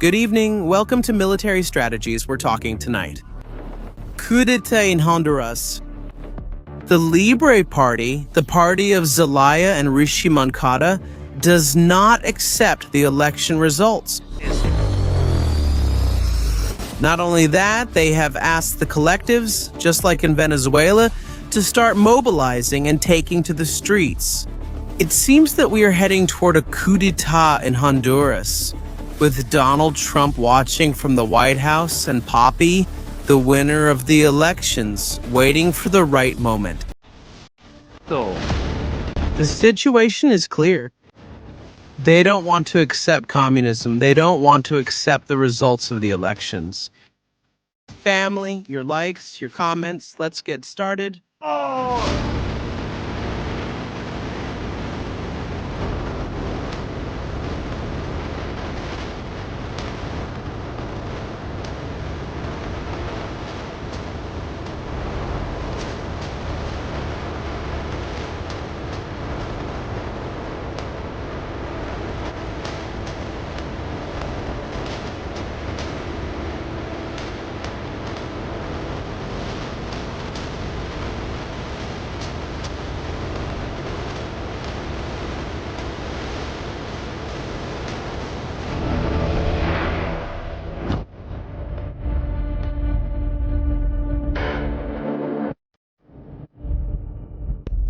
Good evening, welcome to Military Strategies we're talking tonight. Coup d'etat in Honduras. The Libre Party, the party of Zelaya and Rishi Moncada, does not accept the election results. Not only that, they have asked the collectives, just like in Venezuela, to start mobilizing and taking to the streets. It seems that we are heading toward a coup d'etat in Honduras, with Donald Trump watching from the White House and Poppy, the winner of the elections, waiting for the right moment. So, the situation is clear. They don't want to accept communism. They don't want to accept the results of the elections. Family, your likes, your comments, let's get started.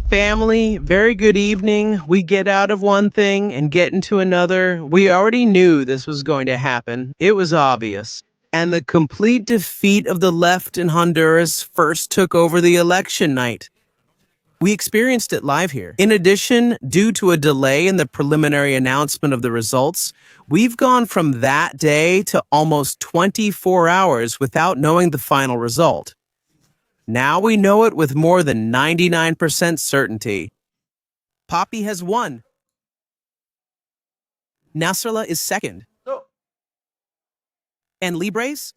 Family, very good evening. We get out of one thing and get into another. We already knew this was going to happen. It was obvious. And the complete defeat of the left in Honduras first took over the election night. We experienced it live here. In addition, due to a delay in the preliminary announcement of the results, we've gone from that day to almost 24 hours without knowing the final result. Now we know it with more than 99% certainty. Poppy has won. Nasrallah is second. And Libres?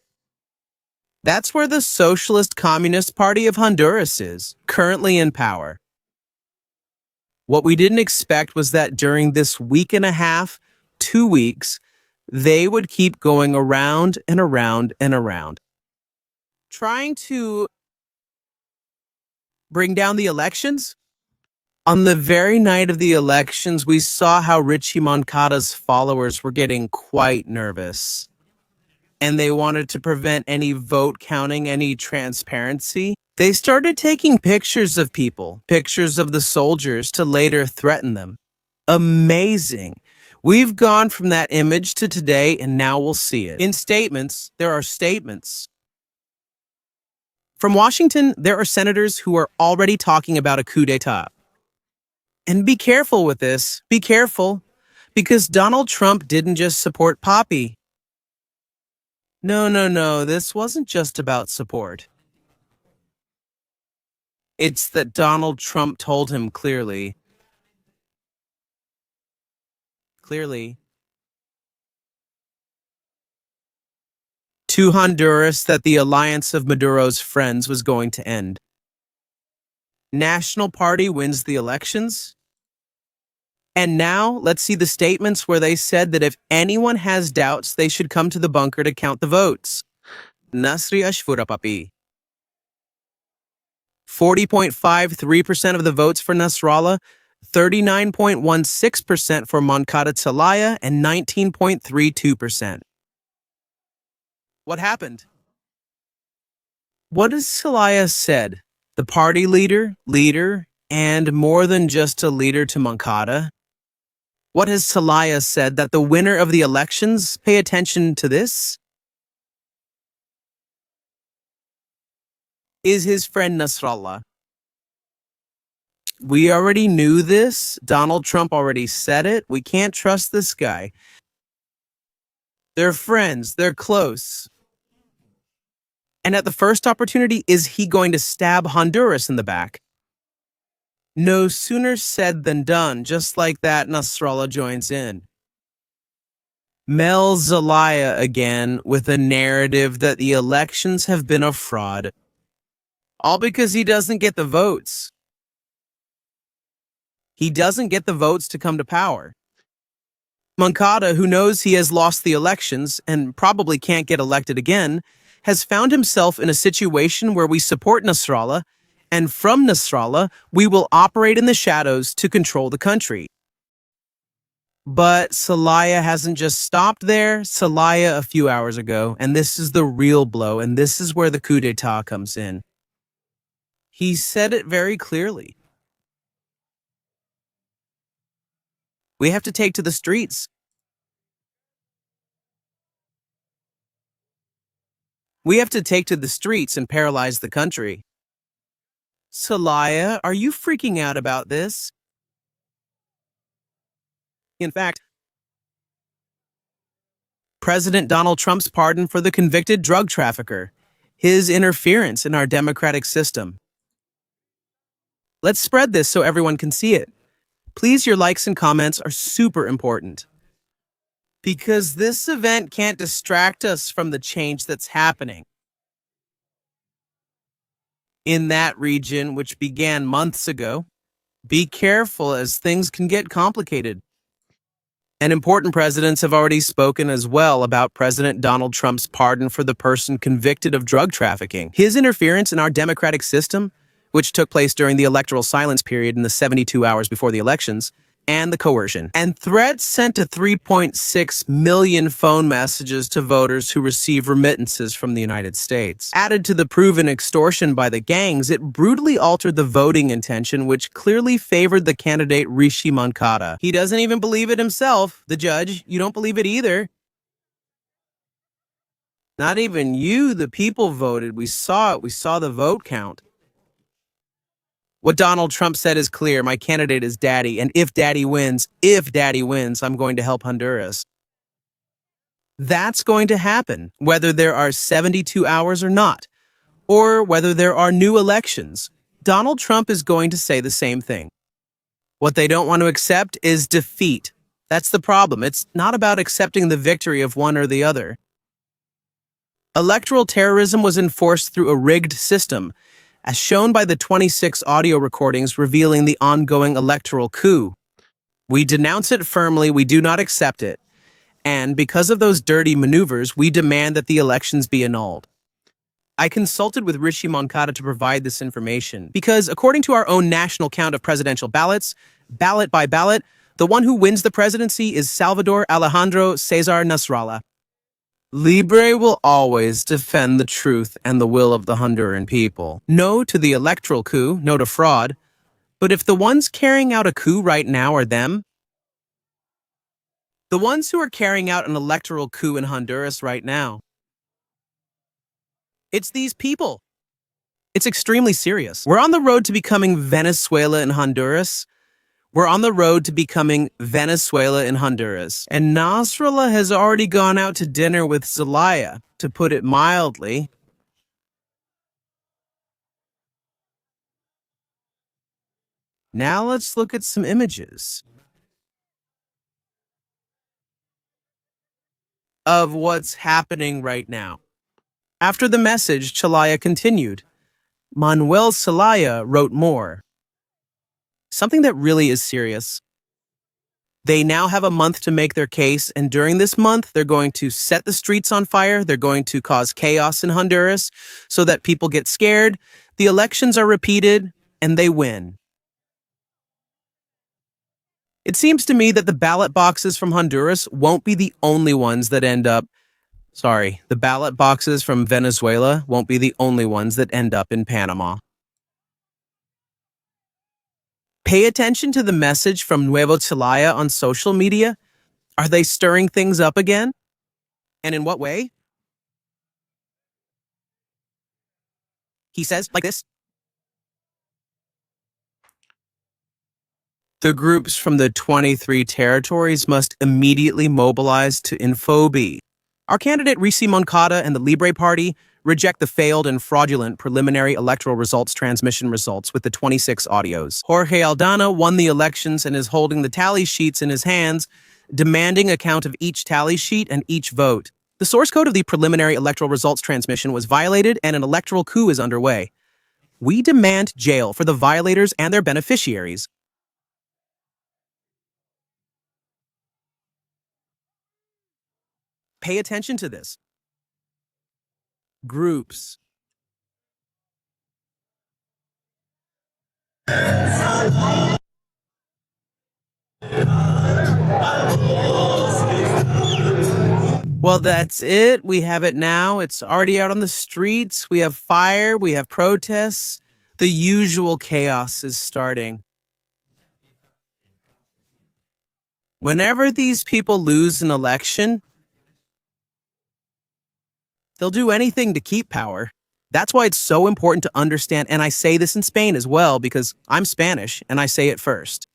That's where the Socialist Communist Party of Honduras is, currently in power. What we didn't expect was that during this week and a half, 2 weeks, they would keep going around and around and around, trying to bring down the elections. On the very night of the elections, we saw how Rishi Moncada's followers were getting quite nervous. And they wanted to prevent any vote counting, any transparency. They started taking pictures of people, pictures of the soldiers, to later threaten them. Amazing. We've gone from that image to today, and now we'll see it. In statements, there are statements. From Washington, there are senators who are already talking about a coup d'etat. And be careful with this. Be careful. Because Donald Trump didn't just support Poppy. No. This wasn't just about support. It's that Donald Trump told him clearly to Honduras that the alliance of Maduro's friends was going to end. National Party wins the elections. And now, let's see the statements where they said that if anyone has doubts, they should come to the bunker to count the votes. Nasri Ashfura Papi. 40.53% of the votes for Nasrallah, 39.16% for Moncada Zelaya, and 19.32%. What happened? What has Zelaya said? The party leader, and more than just a leader to Moncada? What has Zelaya said? That the winner of the elections, pay attention to this, is his friend Nasrallah. We already knew this. Donald Trump already said it. We can't trust this guy. They're friends. They're close. And at the first opportunity, is he going to stab Honduras in the back? No sooner said than done. Just like that, Nasrallah joins in. Mel Zelaya again with a narrative that the elections have been a fraud. All because he doesn't get the votes. He doesn't get the votes to come to power. Moncada, who knows he has lost the elections and probably can't get elected again, has found himself in a situation where we support Nasrallah, and from Nasrallah, we will operate in the shadows to control the country. But Celaya hasn't just stopped there. Celaya a few hours ago, and this is the real blow, and this is where the coup d'etat comes in. He said it very clearly. We have to take to the streets. We have to take to the streets and paralyze the country. Celaya, are you freaking out about this? In fact, President Donald Trump's pardon for the convicted drug trafficker, his interference in our democratic system. Let's spread this so everyone can see it. Please, your likes and comments are super important. Because this event can't distract us from the change that's happening in that region, which began months ago. Be careful, as things can get complicated. And important presidents have already spoken as well about President Donald Trump's pardon for the person convicted of drug trafficking. His interference in our democratic system, which took place during the electoral silence period in the 72 hours before the elections, and the coercion, and threats sent to 3.6 million phone messages to voters who receive remittances from the United States. Added to the proven extortion by the gangs, it brutally altered the voting intention, which clearly favored the candidate Rishi Moncada. He doesn't even believe it himself. The judge, you don't believe it either. Not even you, the people voted. We saw it. We saw the vote count. What Donald Trump said is clear. My candidate is Daddy, and if Daddy wins, I'm going to help Honduras. That's going to happen, whether there are 72 hours or not, or whether there are new elections. Donald Trump is going to say the same thing. What they don't want to accept is defeat. That's the problem. It's not about accepting the victory of one or the other. Electoral terrorism was enforced through a rigged system, as shown by the 26 audio recordings revealing the ongoing electoral coup. We denounce it firmly, we do not accept it, and because of those dirty maneuvers, we demand that the elections be annulled. I consulted with Rishi Moncada to provide this information, because according to our own national count of presidential ballots, ballot by ballot, the one who wins the presidency is Salvador Alejandro Cesar Nasrallah. Libre will always defend the truth and the will of the Honduran people. No to the electoral coup, no to fraud. But if the ones carrying out a coup right now are them, the ones who are carrying out an electoral coup in Honduras right now, it's these people. It's extremely serious. We're on the road to becoming Venezuela in Honduras. We're on the road to becoming Venezuela in Honduras. And Nasrallah has already gone out to dinner with Zelaya, to put it mildly. Now let's look at some images of what's happening right now. After the message, Celaya continued. Manuel Celaya wrote more. Something that really is serious. They now have a month to make their case, and during this month, they're going to set the streets on fire. They're going to cause chaos in Honduras so that people get scared. The elections are repeated, and they win. It seems to me that the ballot boxes from Honduras won't be the only ones that end up. The ballot boxes from Venezuela won't be the only ones that end up in Panama. Pay attention to the message from Nuevo Celaya on social media. Are they stirring things up again? And in what way? He says like this. The groups from the 23 territories must immediately mobilize to Info B. Our candidate Rishi Moncada and the Libre Party reject the failed and fraudulent preliminary electoral results transmission results with the 26 audios. Jorge Aldana won the elections and is holding the tally sheets in his hands, demanding a count of each tally sheet and each vote. The source code of the preliminary electoral results transmission was violated and an electoral coup is underway. We demand jail for the violators and their beneficiaries. Pay attention to this. Groups. Well, that's it. We have it now. It's already out on the streets. We have fire. We have protests. The usual chaos is starting. Whenever these people lose an election, they'll do anything to keep power. That's why it's so important to understand, and I say this in Spain as well because I'm Spanish and I say it first.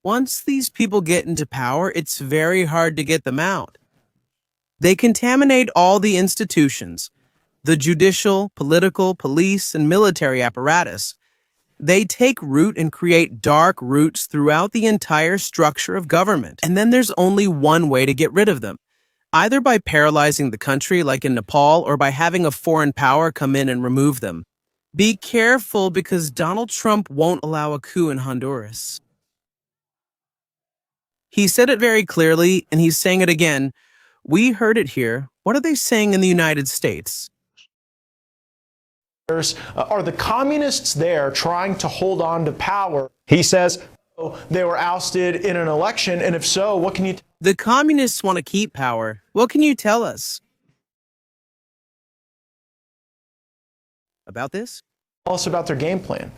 Once these people get into power, it's very hard to get them out. They contaminate all the institutions, the judicial, political, police, and military apparatus. They take root and create dark roots throughout the entire structure of government. And then there's only one way to get rid of them, either by paralyzing the country like in Nepal or by having a foreign power come in and remove them. Be careful because Donald Trump won't allow a coup in Honduras. He said it very clearly, and he's saying it again. We heard it here. What are they saying in the United States? Are the communists there trying to hold on to power? He says they were ousted in an election, and if so, what can you The communists want to keep power. What can you tell us about this? tell us about their game plan?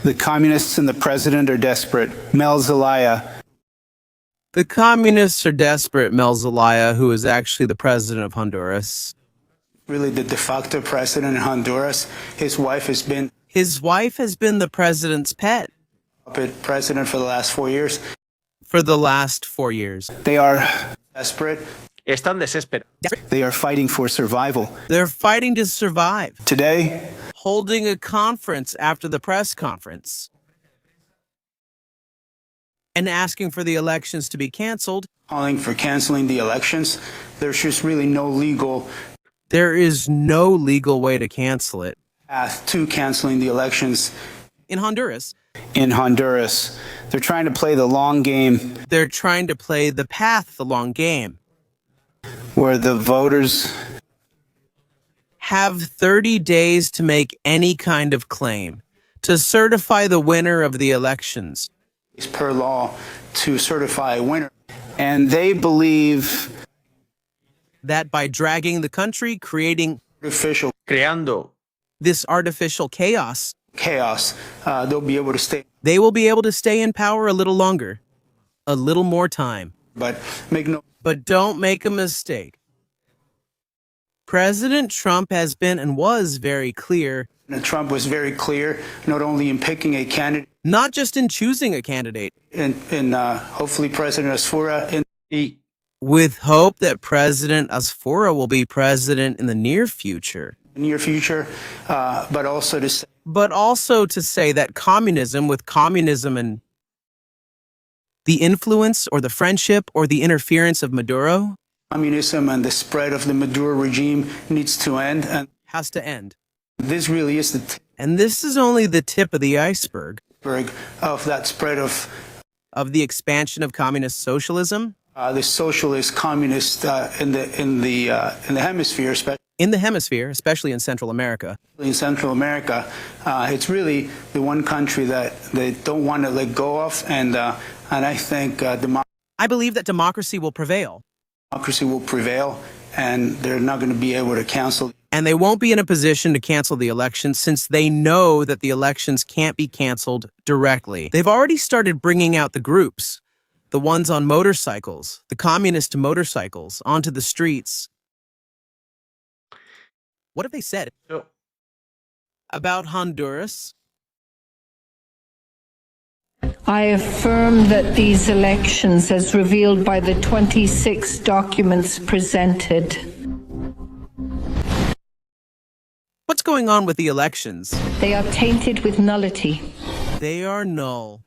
The communists and the president are desperate. Mel Zelaya. The communists are desperate, Mel Zelaya, who is actually the president of Honduras. Really the de facto president in Honduras. His wife has been the president's pet puppet president for the last 4 years. for the last 4 years. They are desperate. Están desesperados. They are fighting for survival. They're fighting to survive, Today, holding a conference after the press conference and asking for the elections to be canceled. calling for canceling the elections. There's just really no legal There is no legal way to cancel it. path to canceling the elections In Honduras, in Honduras. They're trying to play the long game they're trying to play the path, the long game. where the voters Have 30 days to make any kind of claim to certify the winner of the elections. is per law to certify a winner. And they believe That by dragging the country, creating artificial Creando this artificial chaos, chaos, they'll be able to stay. they will be able to stay in power a little longer, a little more time. But make no But don't make a mistake. President Trump has been and was very clear, Trump was very clear, not only in picking a candidate, not just in choosing a candidate, and hopefully President Asfura in y with hope that President Asfura will be president in the near future, the near future, but also to say but also to say that communism and the influence or the friendship or the interference of Maduro communism and the spread of the Maduro regime needs to end. And has to end. this really is the And this is only the tip of the iceberg iceberg of that spread of of the expansion of communist socialism the socialist communist in the hemisphere, especially in Central America. in Central America. It's really the one country that they don't want to let go of, and I think I believe that democracy will prevail, democracy will prevail, and they're not going to be able to cancel. and they won't be in a position to cancel the elections since they know that the elections can't be canceled directly. They've already started bringing out the groups, the ones on motorcycles, the communist motorcycles, onto the streets. What have they said so, about Honduras? I affirm that these elections, as revealed by the 26 documents presented, What's going on with the elections? they are tainted with nullity. They are null.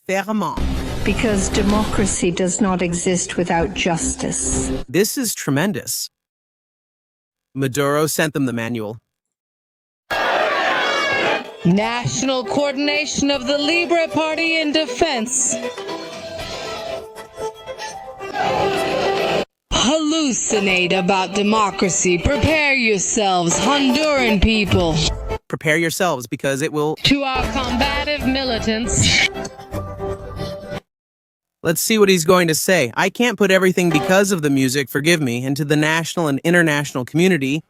Fermement. Because democracy does not exist without justice. This is tremendous. Maduro sent them the manual. National coordination of the Libre Party in defense. Hallucinate about democracy. Prepare yourselves, Honduran people. Prepare yourselves because it will... To our combative militants. Let's see what he's going to say. I can't put everything because of the music, forgive me, into the national and international community.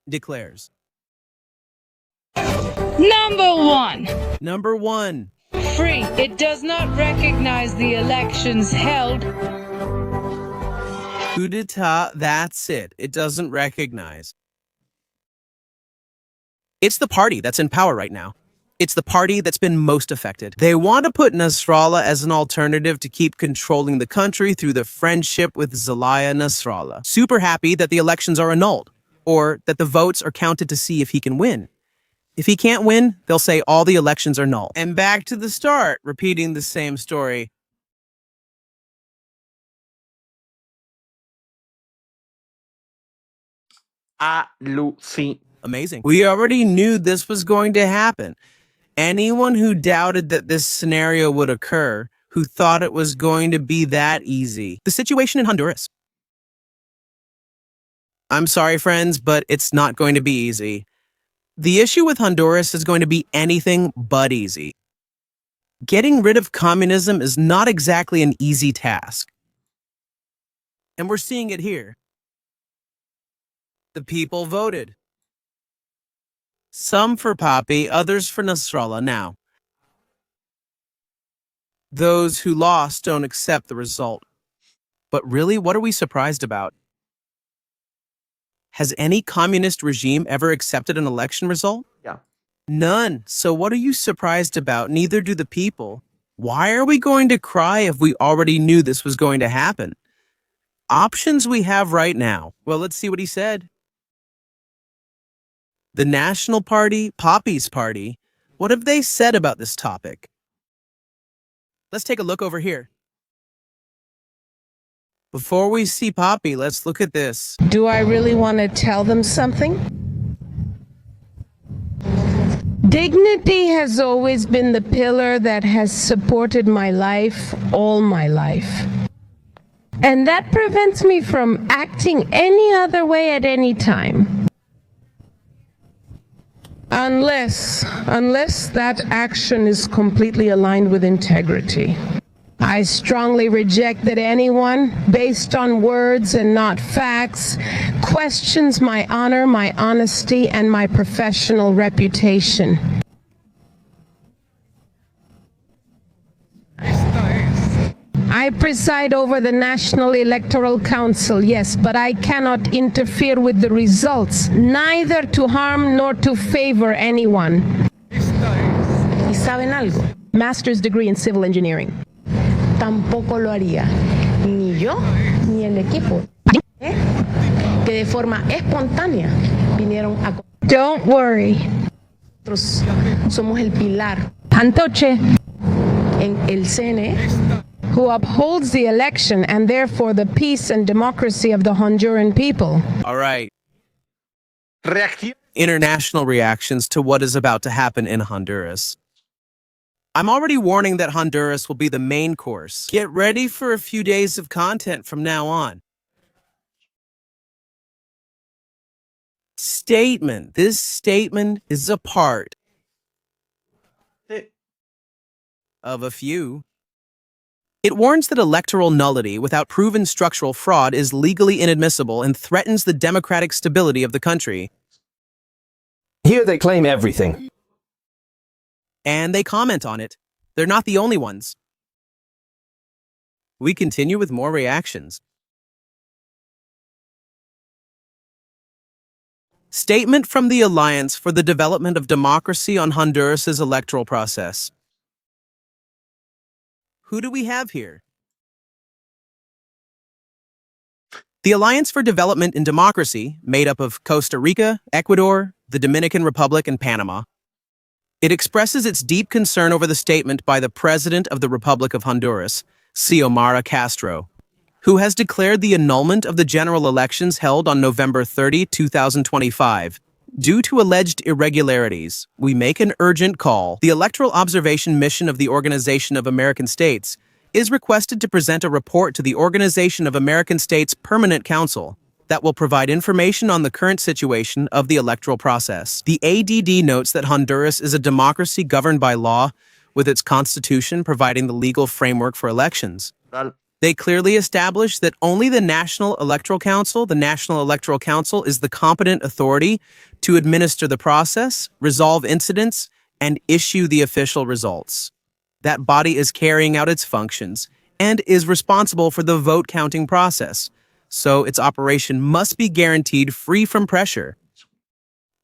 Declares. Number one. Number one. Free. It does not recognize the elections held. Coup d'etat, that's it. It doesn't recognize. It's the party that's in power right now. It's the party that's been most affected. They want to put Nasrallah as an alternative to keep controlling the country through the friendship with Zelaya Nasrallah. Super happy that the elections are annulled, or that the votes are counted to see if he can win. If he can't win, they'll say all the elections are null. And back to the start, repeating the same story. Amazing. We already knew this was going to happen. Anyone who doubted that this scenario would occur, who thought it was going to be that easy. The situation in Honduras. I'm sorry, friends, but it's not going to be easy. The issue with Honduras is going to be anything but easy. Getting rid of communism is not exactly an easy task. And we're seeing it here. The people voted. Some for Papi, others for Nasrallah now. Those who lost don't accept the result. But really, what are we surprised about? Has any communist regime ever accepted an election result? Yeah. None. So what are you surprised about? Neither do the people. Why are we going to cry if we already knew this was going to happen? Options we have right now. Well, let's see what he said. The National Party, Papi's party, what have they said about this topic? Let's take a look over here. Before we see Papi, let's look at this. Do I really want to tell them something? Dignity has always been the pillar that has supported my life, all my life. And that prevents me from acting any other way at any time. Unless that action is completely aligned with integrity. I strongly reject that anyone, based on words and not facts, questions my honor, my honesty, and my professional reputation. I preside over the National Electoral Council, yes, but I cannot interfere with the results, neither to harm nor to favor anyone. ¿Y saben algo? Master's degree in civil engineering. Tampoco lo haría, ni yo, ni el equipo, que de forma espontánea vinieron a... Don't worry. Nosotros somos el pilar. Antoche. En el CNE. Who upholds the election and therefore the peace and democracy of the Honduran people. All right. International reactions to what is about to happen in Honduras. I'm already warning that Honduras will be the main course. Get ready for a few days of content from now on. Statement. This statement is a part of a few. It warns that electoral nullity without proven structural fraud is legally inadmissible and threatens the democratic stability of the country. Here they claim everything. And they comment on it. They're not the only ones. We continue with more reactions. Statement from the Alliance for the Development of Democracy on Honduras's electoral process. Who do we have here? The Alliance for Development and Democracy, made up of Costa Rica, Ecuador, the Dominican Republic, and Panama. It expresses its deep concern over the statement by the President of the Republic of Honduras, Xiomara Castro, who has declared the annulment of the general elections held on November 30, 2025, Due to alleged irregularities, we make an urgent call. The Electoral Observation Mission of the Organization of American States is requested to present a report to the Organization of American States Permanent Council that will provide information on the current situation of the electoral process. The ADD notes that Honduras is a democracy governed by law, with its constitution providing the legal framework for elections. They clearly establish that only the National Electoral Council is the competent authority to administer the process, resolve incidents, and issue the official results. That body is carrying out its functions and is responsible for the vote counting process, so its operation must be guaranteed free from pressure.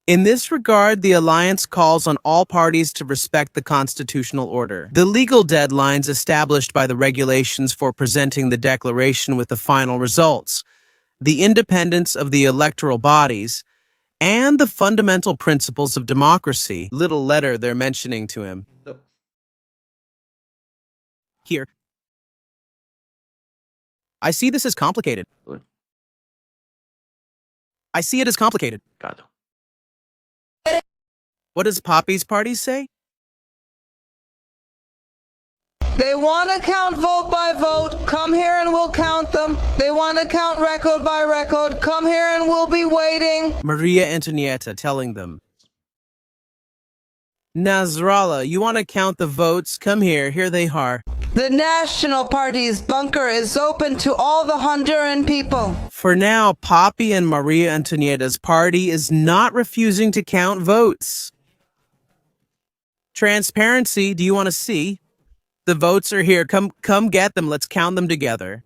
In this regard, the Alliance calls on all parties to respect the constitutional order. The legal deadlines established by the regulations for presenting the declaration with the final results, the independence of the electoral bodies, and the fundamental principles of democracy. Little letter they're mentioning to him. Here. I see this as complicated. I see it as complicated. What does Poppy's party say? They want to count vote by vote. Come here and we'll count them. They want to count record by record. Come here and we'll be waiting. Maria Antonietta telling them. Nasrallah, you want to count the votes? Come here. Here they are. The National Party's bunker is open to all the Honduran people. For now, Poppy and Maria Antonietta's party is not refusing to count votes. Transparency, do you want to see? The votes are here. Come get them. Let's count them together.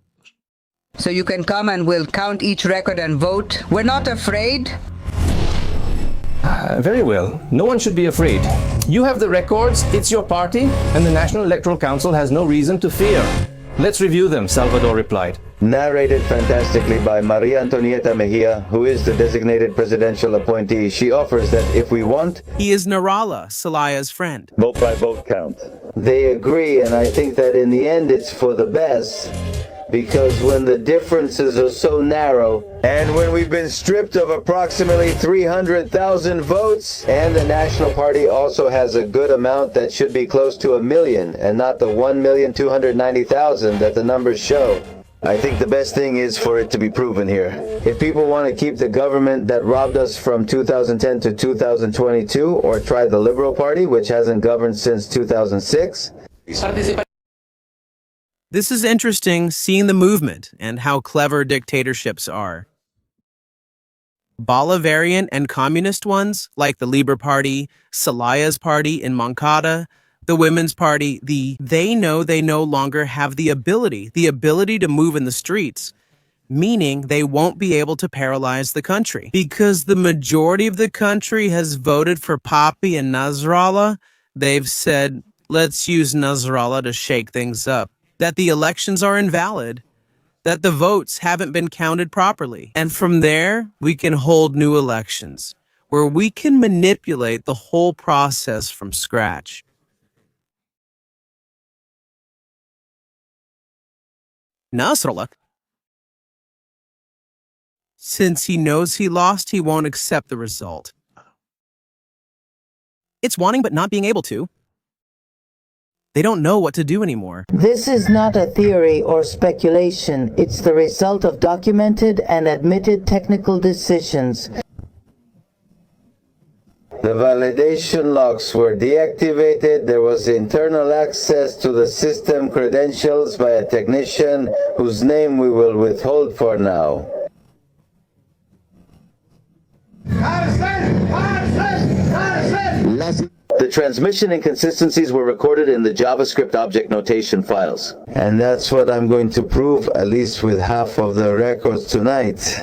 So you can come and we'll count each record and vote. We're not afraid. Very well. No one should be afraid. You have the records, it's your party, and the National Electoral Council has no reason to fear. Let's review them, Salvador replied. Narrated fantastically by Maria Antonietta Mejia, who is the designated presidential appointee. She offers that if we want... He is Narala, Salaya's friend. Vote by vote count. They agree, and I think that in the end it's for the best. Because when the differences are so narrow, and when we've been stripped of approximately 300,000 votes, and the National Party also has a good amount that should be close to 1 million, and not the 1,290,000 that the numbers show, I think the best thing is for it to be proven here. If people want to keep the government that robbed us from 2010 to 2022, or try the Liberal Party, which hasn't governed since 2006, This is interesting, seeing the movement and how clever dictatorships are. Bolivarian and communist ones, like the Libre Party, Salaya's party in Moncada, the Women's Party, they know they no longer have the ability to move in the streets, meaning they won't be able to paralyze the country. Because the majority of the country has voted for Poppy and Nasrallah, they've said, let's use Nasrallah to shake things up. That the elections are invalid, that the votes haven't been counted properly. And from there, we can hold new elections, where we can manipulate the whole process from scratch. Nasrallah, since he knows he lost, he won't accept the result. It's wanting but not being able to. They don't know what to do anymore. This is not a theory or speculation. It's the result of documented and admitted technical decisions. the validation locks were deactivated. There was internal access to the system credentials by a technician whose name we will withhold for now. The transmission inconsistencies were recorded in the JavaScript object notation files. And that's what I'm going to prove, at least with half of the records tonight.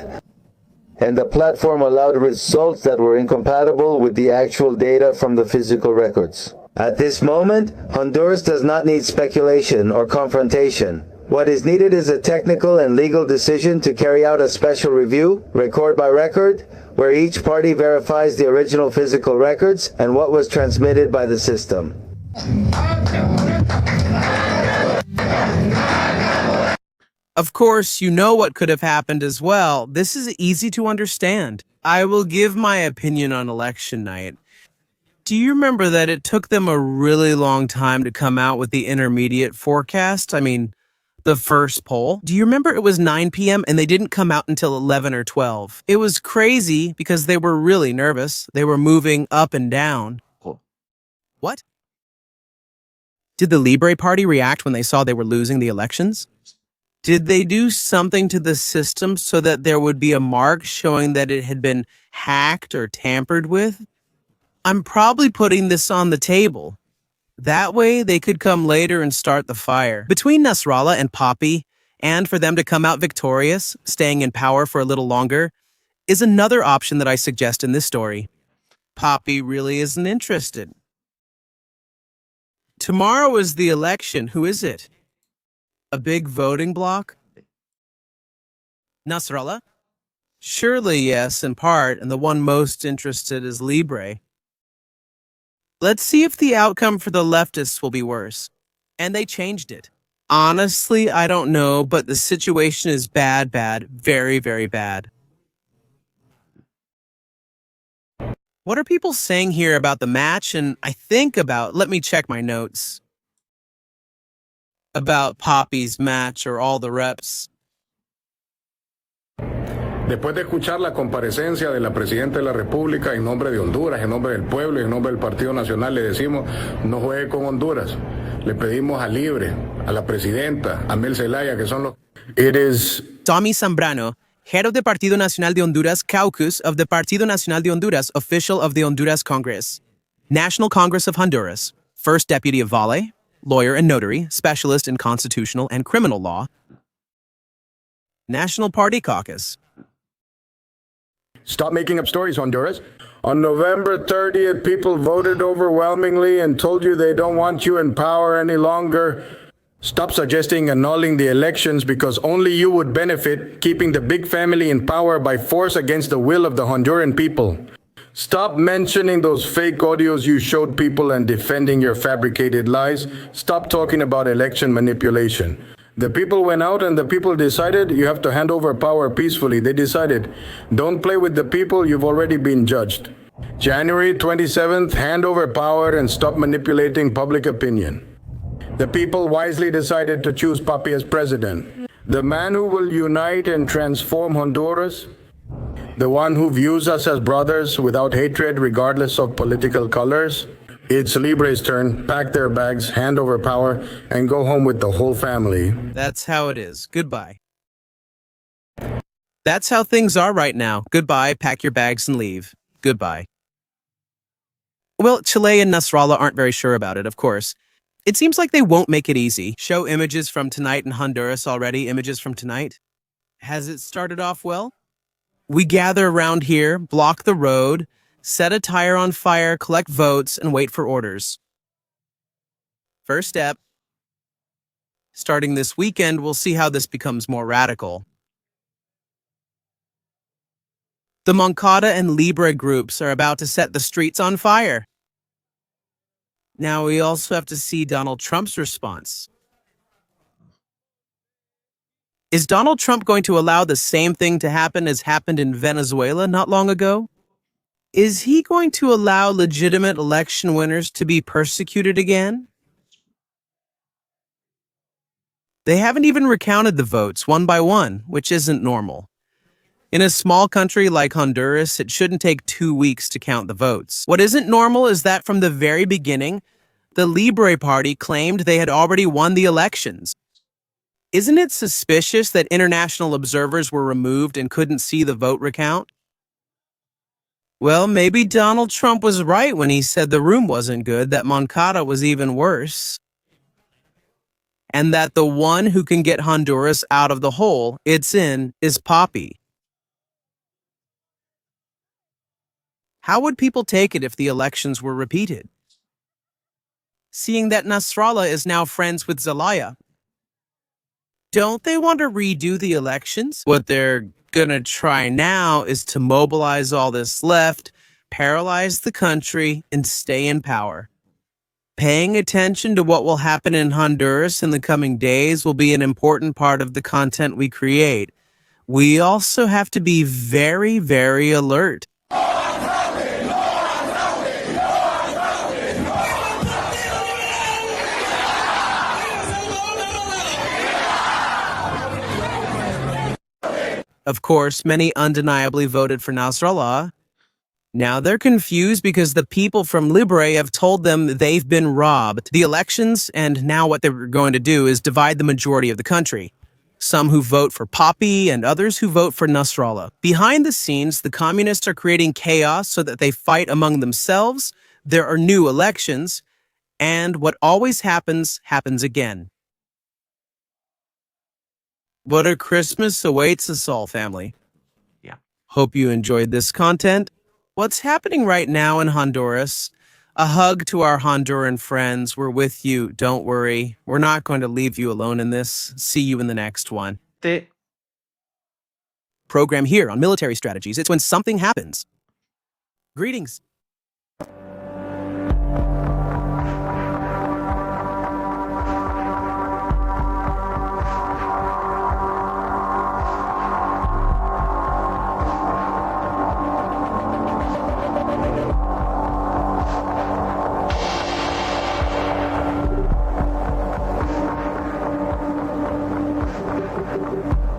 And the platform allowed results that were incompatible with the actual data from the physical records. At this moment, Honduras does not need speculation or confrontation. What is needed is a technical and legal decision to carry out a special review, record by record, where each party verifies the original physical records and what was transmitted by the system. Of course, you know what could have happened as well. This is easy to understand. I will give my opinion on election night. Do you remember that it took them a really long time to come out with the intermediate forecast? I mean, the first poll. Do you remember it was 9 p.m. and they didn't come out until 11 or 12? It was crazy because they were really nervous. They were moving up and down. What? Did the Libre Party react when they saw they were losing the elections? Did they do something to the system so that there would be a mark showing that it had been hacked or tampered with? I'm probably putting this on the table. That way they could come later and start the fire. Between Nasrallah and Poppy, and for them to come out victorious, staying in power for a little longer, is another option that I suggest in this story. Poppy really isn't interested. Tomorrow is the election. Who is it? A big voting bloc? Nasrallah? Surely yes, in part, and the one most interested is Libre. Let's see if the outcome for the leftists will be worse. And they changed it. Honestly, I don't know, but the situation is bad, very, very bad. What are people saying here about the match? And I think about, let me check my notes, about Poppy's match or all the reps. Después de escuchar la comparecencia de la Presidenta de la República en nombre de Honduras, en nombre del pueblo y en nombre del Partido Nacional, le decimos, no juegue con Honduras. Le pedimos a Libre, a la Presidenta, a Mel Zelaya, que son los... It is... Tommy Zambrano, head of the Partido Nacional de Honduras Caucus of the Partido Nacional de Honduras, official of the Honduras Congress. National Congress of Honduras, first deputy of Valle, lawyer and notary, specialist in constitutional and criminal law. National Party Caucus. Stop making up stories, Honduras. On November 30th, people voted overwhelmingly and told you they don't want you in power any longer. Stop suggesting annulling the elections because only you would benefit keeping the big family in power by force against the will of the Honduran people. Stop mentioning those fake audios you showed people and defending your fabricated lies. Stop talking about election manipulation. The people went out and the people decided you have to hand over power peacefully. They decided, don't play with the people, you've already been judged. January 27th, hand over power and stop manipulating public opinion. The people wisely decided to choose Papi as president. The man who will unite and transform Honduras, the one who views us as brothers without hatred regardless of political colors. It's Libre's turn. Pack their bags, hand over power, and go home with the whole family. That's how it is. Goodbye. That's how things are right now. Goodbye, pack your bags and leave. Goodbye. Well, Chile and Nasrallah aren't very sure about it, of course. It seems like they won't make it easy. Show images from tonight in Honduras already. Images from tonight. Has it started off well? We gather around here, block the road, set a tire on fire, collect votes, and wait for orders. First step. Starting this weekend, we'll see how this becomes more radical. The Moncada and Libre groups are about to set the streets on fire. Now we also have to see Donald Trump's response. Is Donald Trump going to allow the same thing to happen as happened in Venezuela not long ago? Is he going to allow legitimate election winners to be persecuted again? They haven't even recounted the votes one by one, which isn't normal. In a small country like Honduras, it shouldn't take 2 weeks to count the votes. What isn't normal is that from the very beginning, the Libre Party claimed they had already won the elections. Isn't it suspicious that international observers were removed and couldn't see the vote recount? Well, maybe Donald Trump was right when he said the room wasn't good, that Moncada was even worse, and that the one who can get Honduras out of the hole it's in is Poppy. How would people take it if the elections were repeated? Seeing that Nasrallah is now friends with Zelaya, don't they want to redo the elections? What they're gonna try now is to mobilize all this left, paralyze the country, and stay in power. Paying attention to what will happen in Honduras in the coming days will be an important part of the content we create. We also have to be very, very alert. Of course, many undeniably voted for Nasrallah. Now they're confused because the people from Libre have told them they've been robbed the elections, and now what they're going to do is divide the majority of the country. Some who vote for Poppy and others who vote for Nasrallah. Behind the scenes, the communists are creating chaos so that they fight among themselves. There are new elections, and what always happens, happens again. What a Christmas awaits us all, family. Yeah. Hope you enjoyed this content. What's happening right now in Honduras? A hug to our Honduran friends. We're with you. Don't worry. We're not going to leave you alone in this. See you in the next one. Program here on military strategies. It's when something happens. Greetings.